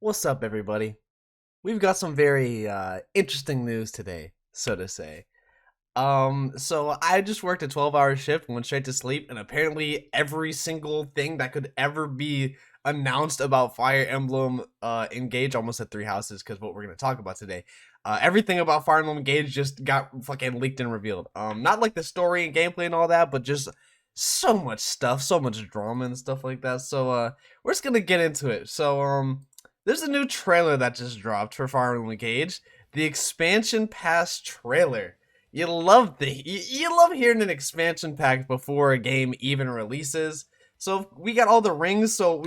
What's up, everybody? We've got some very interesting news today, so to say. So I just worked a 12-hour shift, went straight to sleep, and apparently every single thing that could ever be announced about Fire Emblem Engage, almost at three houses, because what we're gonna talk about today. Everything about Fire Emblem Engage just got fucking leaked and revealed. Not like the story and gameplay and all that, but just so much stuff, so much drama and stuff like that. So we're just gonna get into it. So there's a new trailer that just dropped for Fire Emblem Engage, the expansion pass trailer. You love hearing an expansion pack before a game even releases. So we got all the rings. So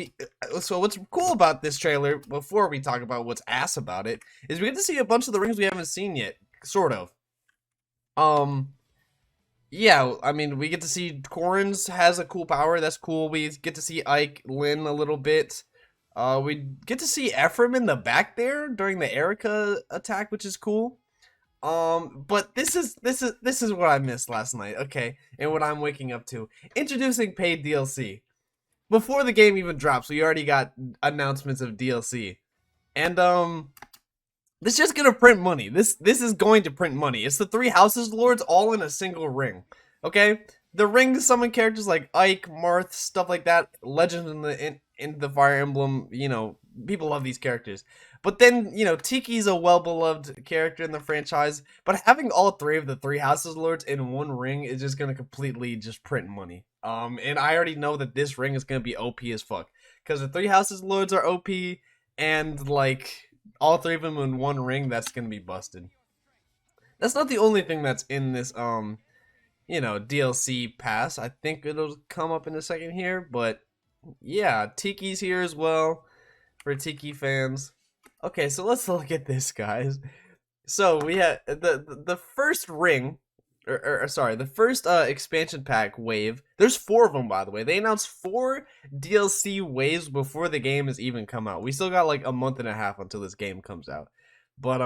what's cool about this trailer, before we talk about what's ass about it, is we get to see a bunch of the rings we haven't seen yet, sort of. Um, yeah, I mean, we get to see Corrin's has a cool power. That's cool. We get to see Ike, Lynn a little bit. We get to see Ephraim in the back there during the Erica attack, which is cool. But this is what I missed last night, okay, and what I'm waking up to. Introducing paid DLC before the game even drops. We already got announcements of DLC, and this is just gonna print money. This is going to print money. It's the three houses lords all in a single ring. Okay, the rings summon characters like Ike, Marth, stuff like that. Legends in the Fire Emblem. You know, people love these characters. But then, you know, Tiki's a well-beloved character in the franchise, but having all three of the three houses lords in one ring is just gonna completely just print money. And I already know that this ring is gonna be OP as fuck, because the three houses lords are OP, and like all three of them in one ring, that's gonna be busted. That's not the only thing that's in this you know, DLC pass. I think it'll come up in a second here, but yeah, Tiki's here as well for Tiki fans. Okay, so let's look at this, guys. So we had the first ring, or sorry, the first expansion pack wave. There's four of them, by the way. They announced four DLC waves before the game has even come out. We still got like a month and a half until this game comes out. But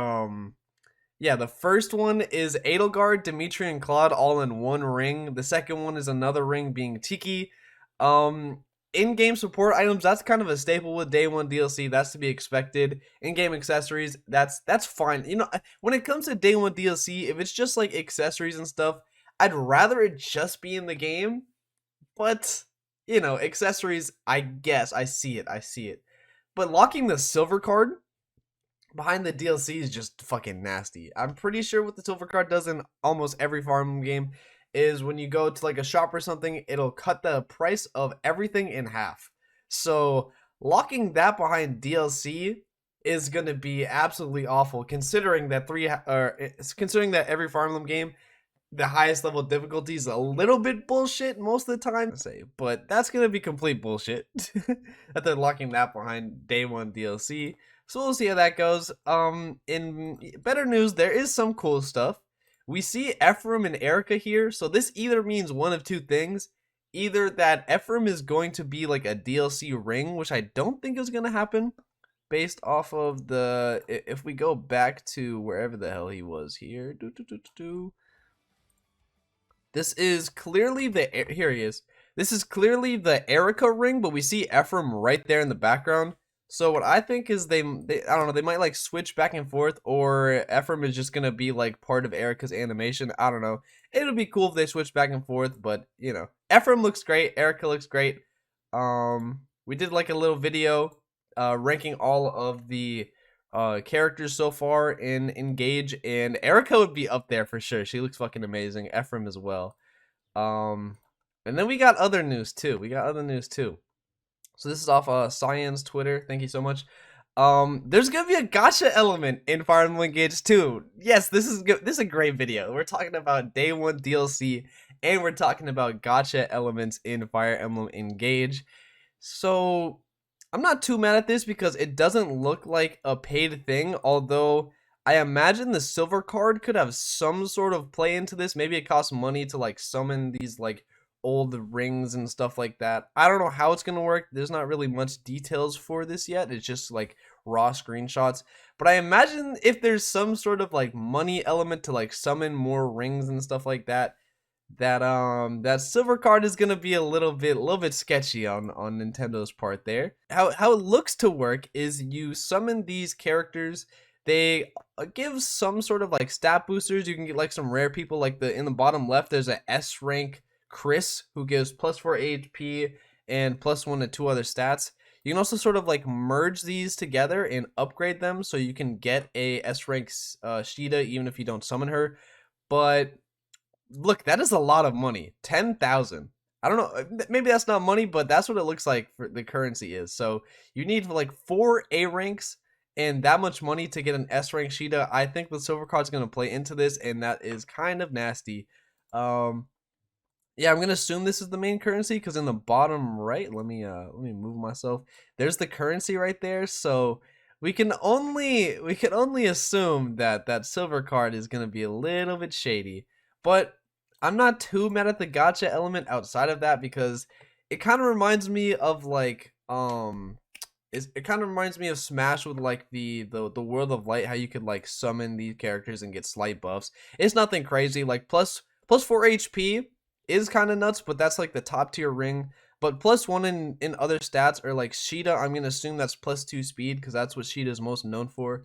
yeah, the first one is Edelgard, Dimitri, and Claude all in one ring. The second one is another ring being Tiki. In-game support items, that's kind of a staple with day one DLC. That's to be expected. In-game accessories, that's fine. You know, when it comes to day one DLC, if it's just like accessories and stuff, I'd rather it just be in the game. But you know, accessories, I guess I see it. I see it. But locking the silver card behind the DLC is just fucking nasty. I'm pretty sure what the silver card does in almost every Fire Emblem game is when you go to like a shop or something, it'll cut the price of everything in half. So locking that behind DLC is gonna be absolutely awful, considering that considering that every Fire Emblem game, the highest level difficulty is a little bit bullshit most of the time. But that's gonna be complete bullshit that they're locking that behind day one DLC. So we'll see how that goes. In better news, there is some cool stuff. We see Ephraim and Erica here, so this either means one of two things. Either that Ephraim is going to be like a DLC ring, which I don't think is going to happen, based off of the... If we go back to wherever the hell he was here... This is clearly the... Here he is. This is clearly the Erica ring, but we see Ephraim right there in the background. So what I think is they I don't know, they might like switch back and forth, or Ephraim is just gonna be like part of Erica's animation. I don't know. It'll be cool if they switch back and forth, but you know, Ephraim looks great, Erica looks great. We did like a little video ranking all of the characters so far in Engage, and Erica would be up there for sure. She looks fucking amazing. Ephraim as well. And then we got other news too. So this is off Cyan's Twitter. Thank you so much. There's gonna be a gacha element in Fire Emblem Engage too. Yes, this is good. This is a great video. We're talking about day one DLC, and we're talking about gacha elements in Fire Emblem Engage. So I'm not too mad at this because it doesn't look like a paid thing. Although I imagine the silver card could have some sort of play into this. Maybe it costs money to like summon these like old rings and stuff like that. I don't know how it's gonna work. There's not really much details for this yet. It's just like raw screenshots. But I imagine if there's some sort of like money element to like summon more rings and stuff like that, that silver card is gonna be a little bit sketchy on Nintendo's part there. How it looks to work is you summon these characters. They give some sort of like stat boosters. You can get like some rare people, like the in the bottom left. There's a S rank Chris who gives plus 4 HP and +1 to 2 other stats. You can also sort of like merge these together and upgrade them so you can get a S rank Sheeta even if you don't summon her. But look, that is a lot of money. 10,000. I don't know. Maybe that's not money, but that's what it looks like for the currency is. So you need like 4 A ranks and that much money to get an S rank Sheeta. I think the silver card's gonna play into this, and that is kind of nasty. Um, yeah, I'm gonna assume this is the main currency because in the bottom right, let me move myself. There's the currency right there, so we can only assume that that silver card is gonna be a little bit shady. But I'm not too mad at the gotcha element outside of that because it kind of reminds me of like it kind of reminds me of Smash with like the World of Light, how you could like summon these characters and get slight buffs. It's nothing crazy. Like plus 4 HP is kind of nuts, but that's like the top tier ring. But +1 in other stats are like Sheeta. I'm gonna assume that's +2 speed because that's what Sheeta is most known for.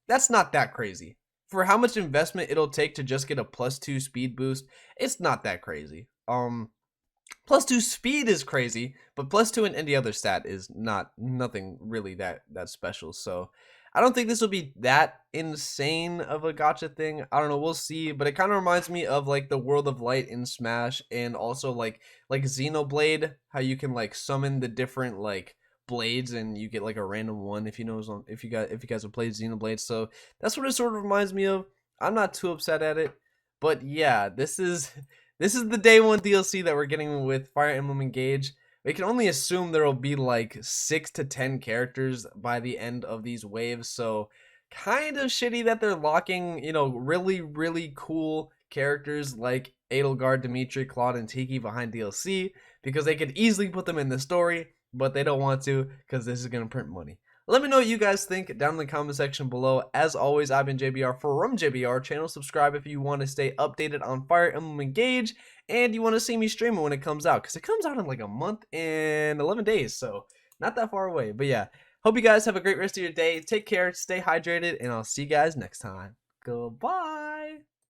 That's not that crazy. For how much investment it'll take to just get a +2 speed boost, it's not that crazy. +2 speed is crazy, but +2 in any other stat is nothing really that special. So I don't think this will be that insane of a gotcha thing. I don't know, we'll see. But it kind of reminds me of like the World of Light in Smash, and also like Xenoblade, how you can like summon the different like blades and you get like a random one if you know if you guys have played Xenoblade. So that's what it sort of reminds me of. I'm not too upset at it, but yeah, this is the day one DLC that we're getting with Fire Emblem Engage. We can only assume there will be like 6 to 10 characters by the end of these waves, so kind of shitty that they're locking, really cool characters like Edelgard, Dimitri, Claude, and Tiki behind DLC because they could easily put them in the story, but they don't want to because this is going to print money. Let me know what you guys think down in the comment section below. As always, I've been JBR from JBR channel. Subscribe if you want to stay updated on Fire Emblem Engage and you want to see me stream it when it comes out, because it comes out in like a month and 11 days, so not that far away. But yeah, hope you guys have a great rest of your day. Take care, stay hydrated, and I'll see you guys next time. Goodbye.